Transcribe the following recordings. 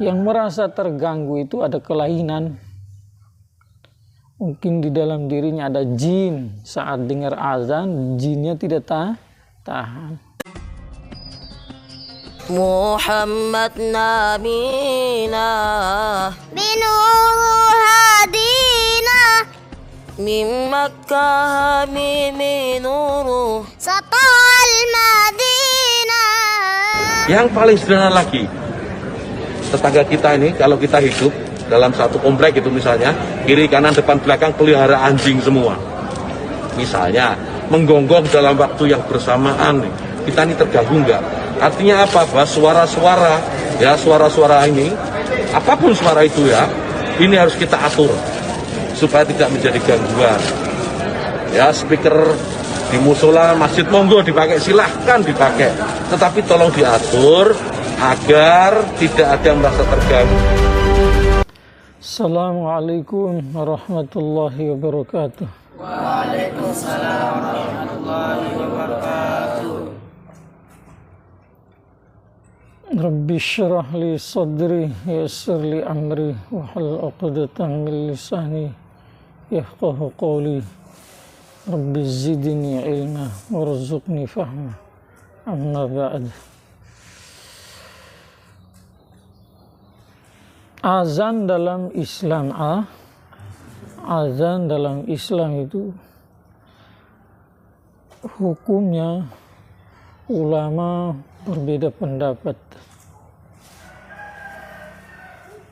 Yang merasa terganggu itu ada kelainan. Mungkin di dalam dirinya ada jin. Saat dengar azan, jinnya tidak tahan. Muhammad nabina binuruh hadina min Makkah minuru satal Madinah. Yang paling sederhana lagi, tetangga kita ini kalau kita hidup dalam satu komplek itu misalnya, kiri kanan depan belakang pelihara anjing semua. Misalnya menggonggong dalam waktu yang bersamaan, kita ini terganggu enggak? Artinya apa, Bas? Suara-suara, ya suara-suara ini, apapun suara itu ya, ini harus kita atur supaya tidak menjadi gangguan. Ya, speaker di musola, masjid monggo dipakai, silahkan dipakai. Tetapi tolong diatur agar tidak ada yang merasa terganggu. Assalamualaikum warahmatullahi wabarakatuh. Waalaikumsalam warahmatullahi wabarakatuh. Rabbi syrah li sadri yassir li amri wahlul 'uqdatam min lisani yafqahu qawli. Rabbi zidni ilma warzuqni fahma. Amma ba'd. Azan dalam Islam azan dalam Islam itu hukumnya ulama berbeda pendapat.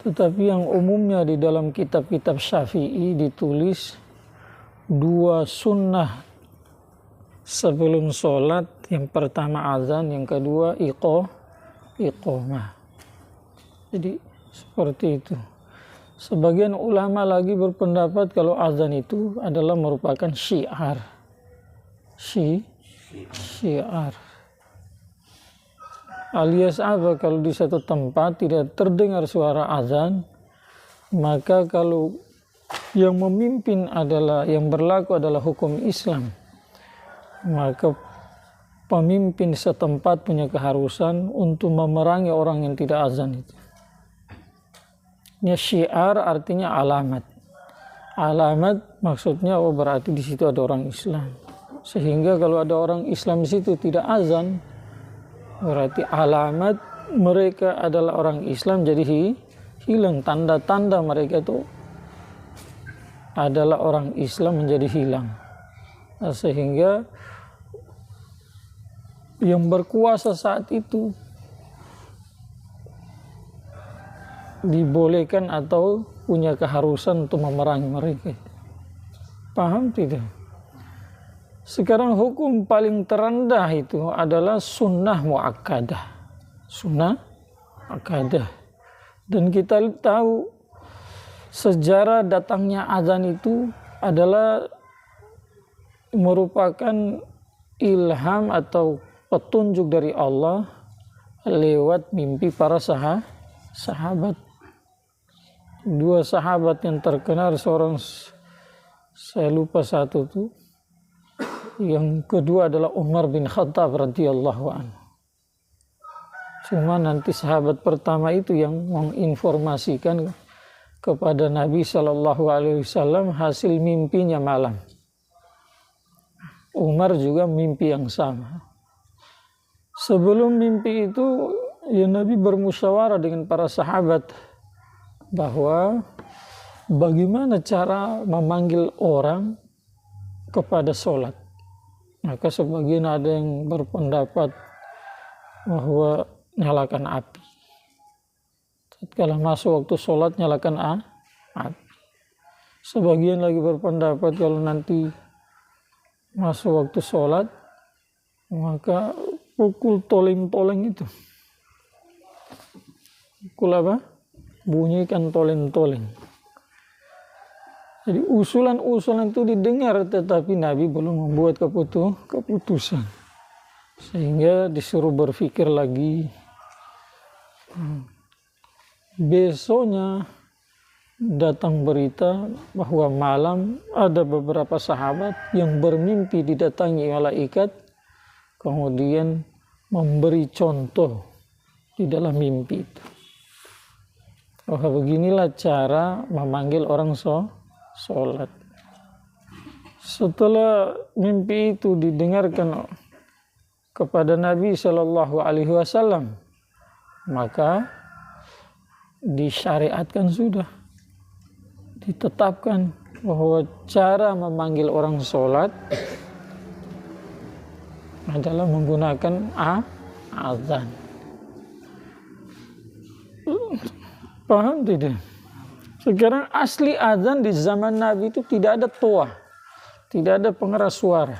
Tetapi yang umumnya di dalam kitab-kitab Syafi'i ditulis 2 sunnah sebelum sholat. Yang pertama azan, yang kedua iqamah. Jadi seperti itu. Sebagian ulama lagi berpendapat kalau azan itu adalah merupakan syiar. Syiar. Alias apa? Kalau di satu tempat tidak terdengar suara azan, maka kalau yang memimpin adalah, yang berlaku adalah hukum Islam, maka pemimpin setempat punya keharusan untuk memerangi orang yang tidak azan itu. Ini syiar artinya alamat. Alamat maksudnya berarti di situ ada orang Islam. Sehingga kalau ada orang Islam di situ tidak azan, berarti alamat mereka adalah orang Islam, jadi hilang. Tanda-tanda mereka itu adalah orang Islam menjadi hilang. Nah, sehingga yang berkuasa saat itu dibolehkan atau punya keharusan untuk memerangi mereka. Paham tidak? Sekarang hukum paling terendah itu adalah sunnah muakkadah. Sunnah muakkadah. Dan kita tahu sejarah datangnya azan itu adalah merupakan ilham atau petunjuk dari Allah lewat mimpi para sahabat. 2 sahabat yang terkenal, seorang saya lupa satu tuh. Yang kedua adalah Umar bin Khattab radhiyallahu anhu. Cuma nanti sahabat pertama itu yang menginformasikan kepada Nabi SAW hasil mimpinya malam. Umar juga mimpi yang sama. Sebelum mimpi itu, ya Nabi bermusyawarah dengan para sahabat bahwa bagaimana cara memanggil orang kepada sholat. Maka sebagian ada yang berpendapat bahwa nyalakan api. Setelah masuk waktu sholat nyalakan api. Sebagian lagi berpendapat kalau nanti masuk waktu sholat maka pukul toleng-toleng itu. Pukul apa? Bunyikan toleng-toleng. Jadi usulan-usulan itu didengar, tetapi Nabi belum membuat keputusan. Sehingga disuruh berpikir lagi. Besoknya datang berita bahwa malam ada beberapa sahabat yang bermimpi didatangi malaikat, kemudian memberi contoh di dalam mimpi itu. bahwa beginilah cara memanggil orang sholat. Setelah mimpi itu didengarkan kepada Nabi Shallallahu Alaihi Wasallam, maka disyariatkan, sudah ditetapkan bahwa cara memanggil orang sholat adalah menggunakan azan. Paham tidak? Sekarang asli azan di zaman Nabi itu tidak ada toa, tidak ada pengeras suara.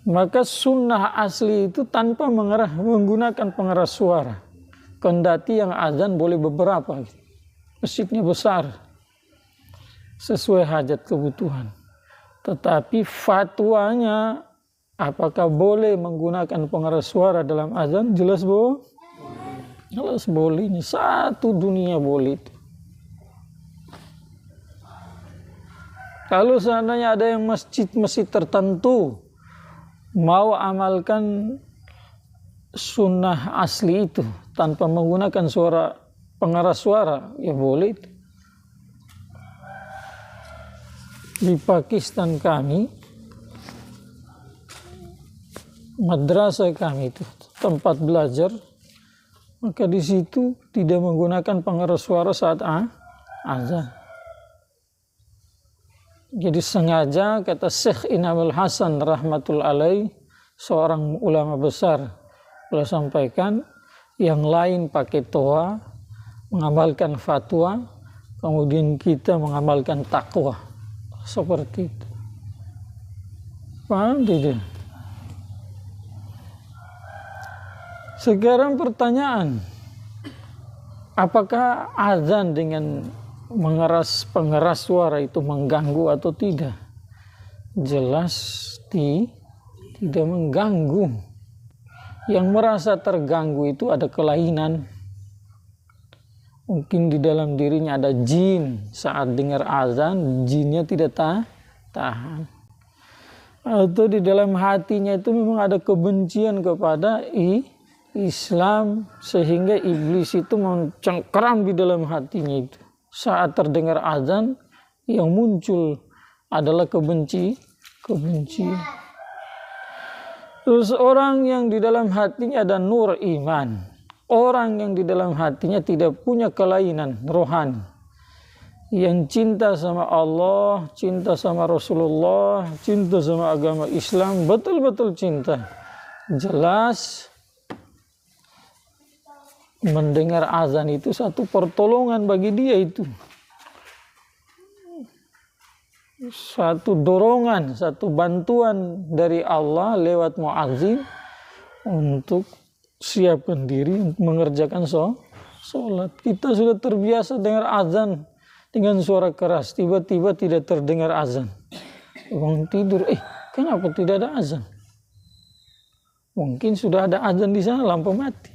Maka sunnah asli itu tanpa menggunakan pengeras suara. Kendati yang azan boleh beberapa, masjidnya besar, sesuai hajat kebutuhan. Tetapi fatwanya apakah boleh menggunakan pengeras suara dalam azan? Jelas boleh. Ini satu dunia boleh itu. Kalau seandainya ada yang masjid tertentu mau amalkan sunnah asli itu tanpa menggunakan pengeras suara, ya boleh itu. Di Pakistan kami, madrasah kami itu tempat belajar, maka di situ tidak menggunakan pengeras suara saat azan. Jadi sengaja, kata Syekh Inamul Hasan rahmatul alaih, seorang ulama besar, beliau sampaikan, yang lain pakai toa, mengamalkan fatwa, kemudian kita mengamalkan takwa. Seperti itu. Paham tidak? Sekarang pertanyaan, apakah azan dengan pengeras suara itu mengganggu atau tidak? Jelas tidak mengganggu. Yang merasa terganggu itu ada kelainan. Mungkin di dalam dirinya ada jin, saat dengar azan jinnya tidak tahan. Atau di dalam hatinya itu memang ada kebencian kepada Islam, sehingga iblis itu mencengkeram di dalam hatinya itu. Saat terdengar azan, yang muncul adalah kebencian. Terus orang yang di dalam hatinya ada nur iman, orang yang di dalam hatinya tidak punya kelainan rohani, yang cinta sama Allah, cinta sama Rasulullah, cinta sama agama Islam, betul-betul cinta, jelas mendengar azan itu satu pertolongan bagi dia, itu satu dorongan, satu bantuan dari Allah lewat muazzin untuk siapkan diri untuk mengerjakan sholat. Kita sudah terbiasa dengar azan dengan suara keras, tiba-tiba tidak terdengar azan, bangun tidur, kenapa tidak ada azan? Mungkin sudah ada azan di sana, lampu mati.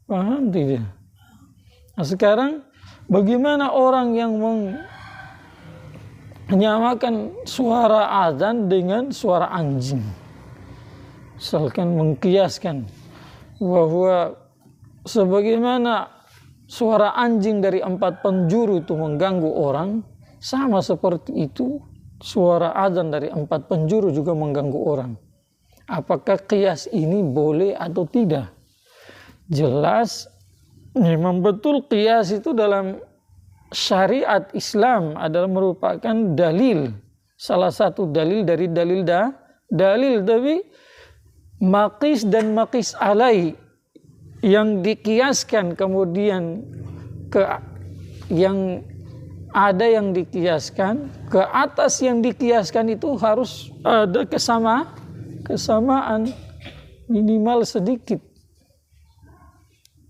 Paham tidak? Nah, sekarang bagaimana orang yang menyamakan suara azan dengan suara anjing? Misalkan mengkiaskan bahwa sebagaimana suara anjing dari 4 penjuru itu mengganggu orang, sama seperti itu suara azan dari 4 penjuru juga mengganggu orang. Apakah kias ini boleh atau tidak? Jelas memang betul qiyas itu dalam syariat Islam adalah merupakan dalil, salah satu dalil dari dalil, tapi maqis dan maqis alai yang dikiaskan kemudian yang ada yang dikiaskan ke atas yang dikiaskan itu harus ada kesamaan minimal sedikit.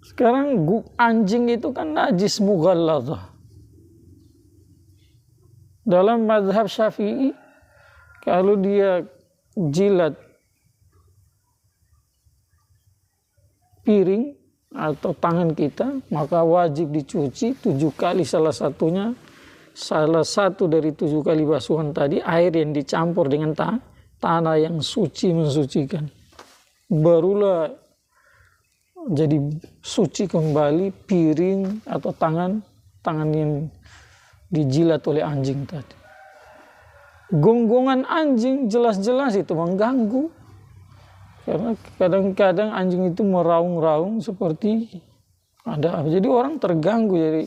Sekarang anjing itu kan najis mughalladhah. Dalam mazhab Syafi'i, kalau dia jilat piring atau tangan kita, maka wajib dicuci 7 kali, salah satu dari 7 kali basuhan tadi air yang dicampur dengan tanah yang suci mensucikan. Barulah jadi suci kembali piring atau tangan yang dijilat oleh anjing tadi. Gonggongan anjing jelas-jelas itu mengganggu. Karena kadang-kadang anjing itu meraung-raung seperti ada apa. Jadi orang terganggu, jadi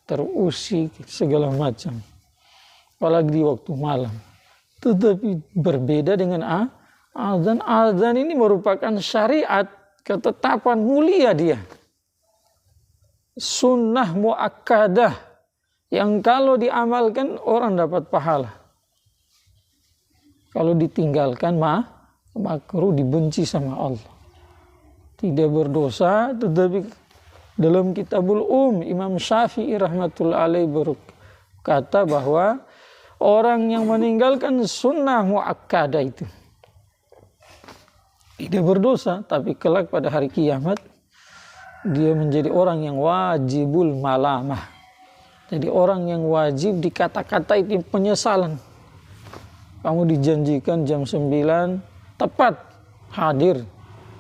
terusik segala macam. Apalagi di waktu malam. Tetapi berbeda dengan azan. Azan ini merupakan syariat, ketetapan mulia dia. Sunnah muakkadah yang kalau diamalkan orang dapat pahala. Kalau ditinggalkan makruh, dibenci sama Allah. Tidak berdosa, tetapi dalam Kitabul Imam Syafi'i rahmatullahi alaihi berkata bahwa orang yang meninggalkan sunnah muakkadah itu tidak berdosa, tapi kelak pada hari kiamat dia menjadi orang yang wajibul malamah. Jadi orang yang wajib dikata-kata itu penyesalan. Kamu dijanjikan jam 9 tepat hadir,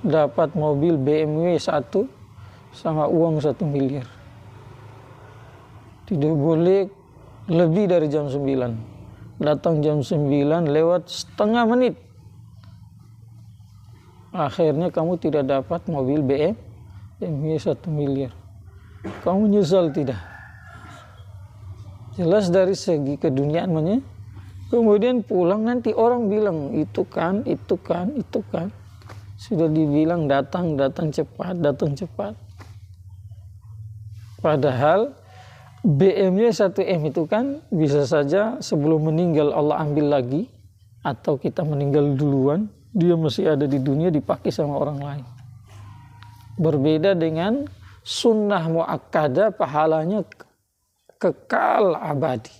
dapat mobil BMW 1 sama uang 1 miliar. Tidak boleh lebih dari jam 9. Datang jam 9 lewat setengah menit. Akhirnya kamu tidak dapat mobil BMW 1 miliar. Kamu nyesal tidak? Jelas dari segi keduniaan. Kemudian pulang nanti orang bilang itu kan. Sudah dibilang datang cepat. Padahal BMW 1M itu kan bisa saja sebelum meninggal Allah ambil lagi, atau kita meninggal duluan, dia masih ada di dunia dipakai sama orang lain. Berbeda dengan sunnah muakkadah, pahalanya kekal abadi.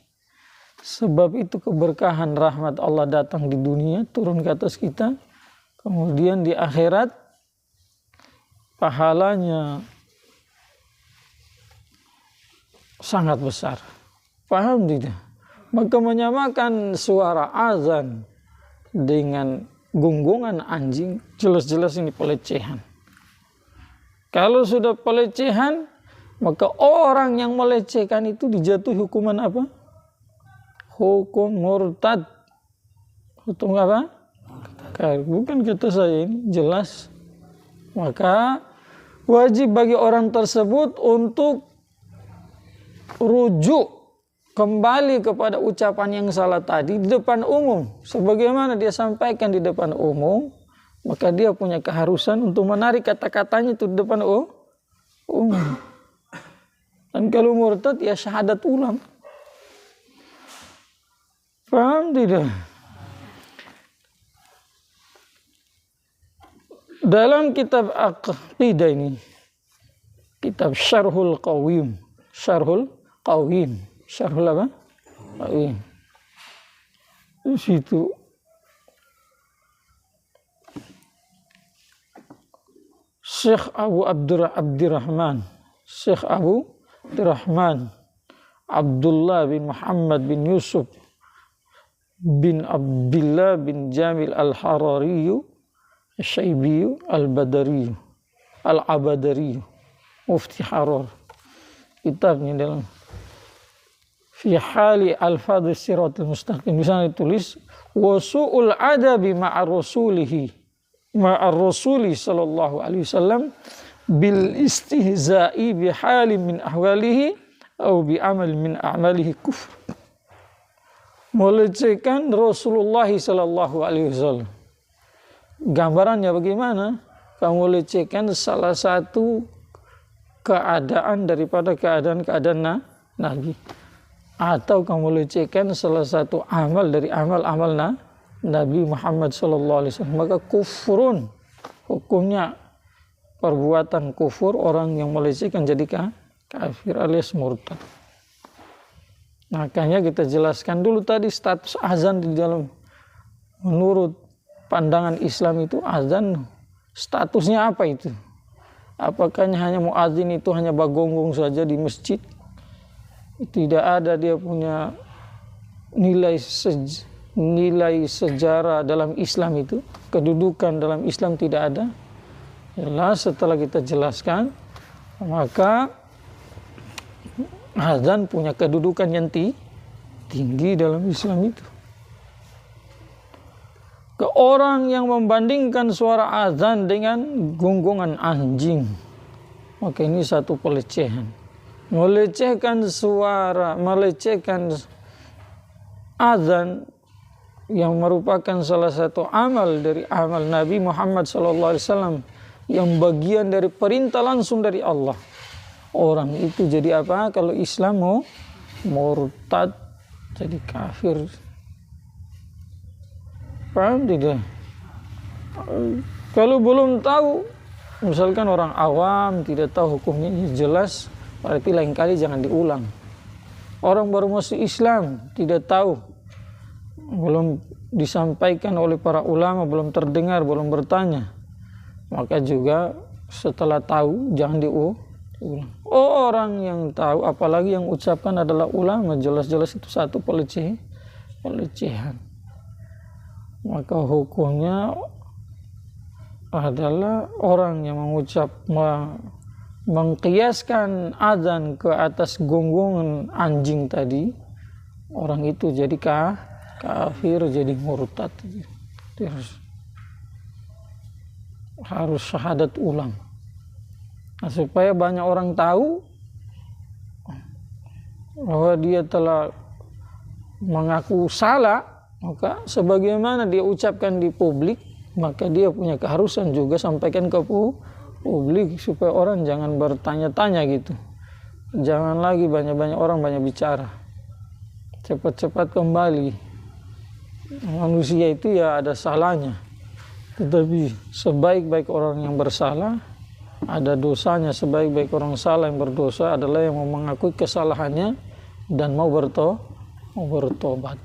Sebab itu keberkahan rahmat Allah datang di dunia, turun ke atas kita. Kemudian di akhirat pahalanya sangat besar. Paham tidak? Maka menyamakan suara azan dengan gonggongan anjing, jelas-jelas ini pelecehan. Kalau sudah pelecehan, maka orang yang melecehkan itu dijatuhi hukuman apa? Hukum murtad. Hukum apa? Bukan kata saya, ini jelas. Maka wajib bagi orang tersebut untuk rujuk kembali kepada ucapan yang salah tadi di depan umum. Sebagaimana dia sampaikan di depan umum, maka dia punya keharusan untuk menarik kata-katanya itu di depan umum. Dan kalau murtad ya syahadat ulang. Paham tidak? Dalam kitab aqidah ini, kitab Syarhul Qawim, Syarhul apa? Qawim. Di situ Syekh Abu Abdurrahman Abdullah bin Muhammad bin Yusuf bin Abdullah bin Jamil al-Harariyu Syaibiyu al-Badariyu al-Abadariyu Mufti Harar. Kitabnya dalam fi hali al-fadhis siratul mustaqim, di sana ditulis wasu'ul adabi ma'ar rasuli sallallahu alaihi wasallam bil istihza'i bi halin min ahwalihi atau bi amal min a'malihi kufr. Melecehkan Rasulullah sallallahu alaihi wasallam. Gambarannya bagaimana? Kamu lecehkan salah satu keadaan daripada keadaan Nabi, atau kamu lecehkan salah satu amal dari amal-amal Nabi Muhammad sallallahu alaihi wasallam, maka kufrun, hukumnya perbuatan kufur, orang yang melecehkan jadi kafir alias murtad. Makanya kita jelaskan dulu tadi status azan di dalam, menurut pandangan Islam itu azan statusnya apa itu? Apakah hanya muadzin itu hanya bagonggong saja di masjid? Tidak ada dia punya nilai sejarah dalam Islam itu, kedudukan dalam Islam tidak ada. Jelas setelah kita jelaskan, maka azan punya kedudukan yang tinggi dalam Islam itu. Ke orang yang membandingkan suara azan dengan gonggongan anjing, maka ini satu pelecehan. Melecehkan suara, melecehkan azan yang merupakan salah satu amal dari amal Nabi Muhammad SAW, yang bagian dari perintah langsung dari Allah. Orang itu jadi apa? Kalau Islam mau murtad, jadi kafir. Paham tidak? Kalau belum tahu, misalkan orang awam tidak tahu hukumnya jelas, berarti lain kali jangan diulang. Orang baru masuk Islam tidak tahu, belum disampaikan oleh para ulama, belum terdengar, belum bertanya, maka juga setelah tahu jangan diulang. Orang yang tahu, apalagi yang ucapkan adalah ulama, jelas-jelas itu satu pelecehan. Maka hukumnya adalah orang yang mengkiaskan azan ke atas gonggongan anjing tadi, orang itu jadi kafir, jadi murtad. Harus syahadat ulang. Nah, supaya banyak orang tahu bahwa dia telah mengaku salah, maka sebagaimana dia ucapkan di publik, maka dia punya keharusan juga sampaikan ke publik, supaya orang jangan bertanya-tanya gitu. Jangan lagi banyak-banyak orang banyak bicara. Cepat-cepat kembali. Manusia itu ya ada salahnya. Tetapi sebaik-baik orang yang bersalah ada dosanya. Sebaik-baik orang salah yang berdosa adalah yang mau mengakui kesalahannya dan mau bertobat,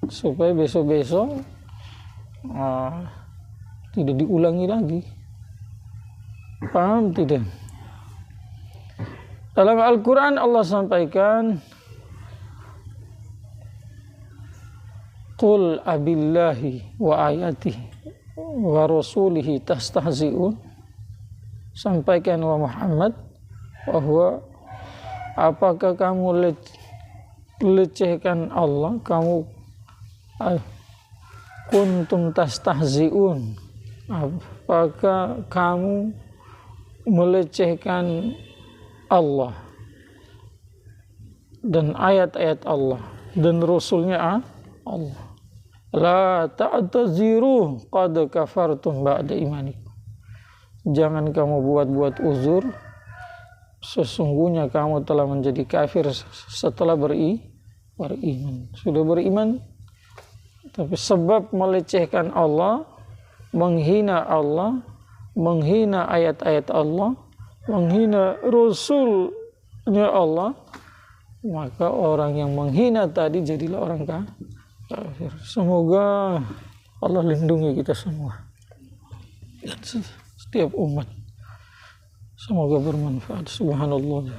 supaya besok-besok tidak diulangi lagi. Paham tidak? Dalam Al-Quran Allah sampaikan, Qul abillahi wa ayatihi wa rasulihi tastahzi'un. Sampaikan wa Muhammad bahwa apakah kamu lecehkan Allah, kamu kuntum tastahzi'un, apakah kamu melecehkan Allah dan ayat-ayat Allah dan Rasulnya Allah. La ta'taziru qad kafartum ba'da imanikum. Jangan kamu buat-buat uzur, sesungguhnya kamu telah menjadi kafir setelah beriman. Sudah beriman, tapi sebab melecehkan Allah, menghina Allah, menghina ayat-ayat Allah, menghina Rasulnya Allah, maka orang yang menghina tadi jadilah orang kafir. Semoga Allah lindungi kita semua dan setiap umat. Semoga bermanfaat. Subhanallah.